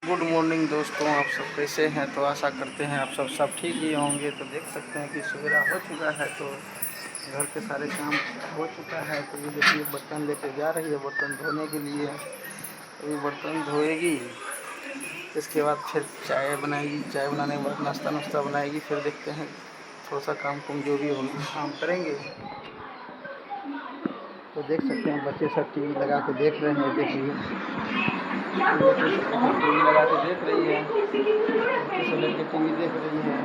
Good morning दोस्तों, आप सब कैसे हैं। तो आशा करते हैं आप सब ठीक ही होंगे। तो देख सकते हैं कि सवेरा हो चुका है, तो घर के सारे काम हो चुका है। तो ये देखिए बर्तन लेके जा रही है बर्तन धोने के लिए। अभी बर्तन धोएगी, इसके बाद फिर चाय बनाएगी। चाय बनाने के बाद नाश्ता नुश्ता बनाएगी। फिर देखते हैं थोड़ा सा काम कुम जो भी होगी काम करेंगे। तो देख सकते हैं बच्चे सब टीवी लगा के देख रहे हैं। देखिए बच्चे सब टीवी लगा के देख रही है। बच्चे सब लड़के टीवी देख रही है।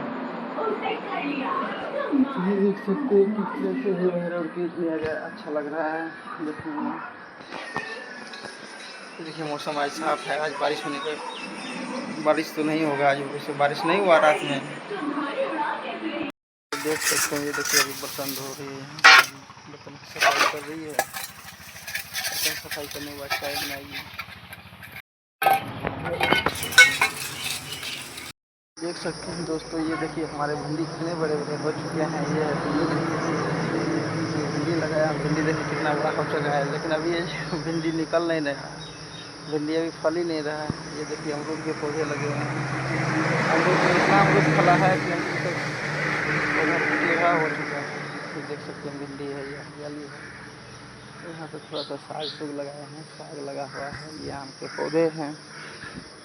ये देख सकते हैं किस तरह से है और कितनी अच्छा लग रहा है देखने में। देखिए मौसम आज साफ है। आज बारिश होने का, बारिश तो नहीं होगा आज, वैसे बारिश नहीं हुआ रात में। देख सकते हैं ये देखिए अभी बर्तन धो रही है, बर्तन की सफाई कर रही है। बर्तन सफाई करने के बाद चाय बनाएगी। देख सकते हैं दोस्तों, ये देखिए हमारे भिंडी कितने बड़े बड़े हो चुके हैं। ये है भिंडी लगाया, भिंडी देखिए कितना बड़ा हो चुका है। लेकिन अभी ये भिंडी निकल नहीं रहा, भिंडी अभी फल ही नहीं रहा है। ये देखिए अमरूद के पौधे लगे हैं। अमरूद में इतना अमरूद फला है कि अमरूद तक पौधा टेढ़ा हो चुका है। ये देख सकते हैं भिंडी है, ये हरियाली है। यहाँ पे थोड़ा सा साग सुग लगाए हैं, साग लगा हुआ है। ये आम के पौधे हैं।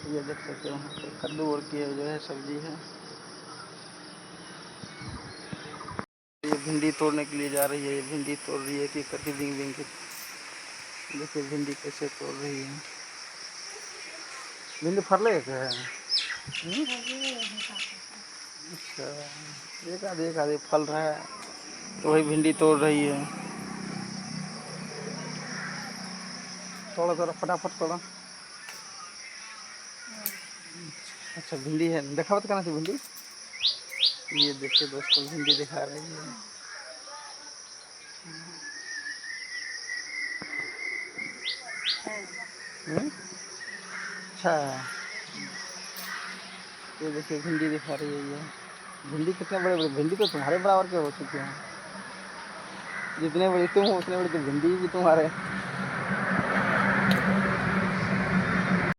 ये देख सकते हैं वहाँ पे कद्दू और की जो है सब्जी है। ये भिंडी तोड़ने के लिए जा रही है। ये भिंडी तोड़ रही है कि करके बिंग बिंग के। देखिए भिंडी कैसे तोड़ रही है। भिंडी फरले क्या है? अच्छा, एक आधे फल रहा है तो वही भिंडी तोड़ रही है। थोड़ा थोड़ा फटाफट तोड़ा। अच्छा भिंडी है, देखा तो कहना थी भिंडी। ये देखिए दोस्तों भिंडी दिखा रही है। अच्छा, ये देखिए भिंडी दिखा रही है। ये भिंडी कितने बड़े बड़े, भिंडी तो तुम्हारे बराबर के हो चुके हैं। जितने बड़े तुम हो उतने बड़े तो भिंडी भी तुम्हारे।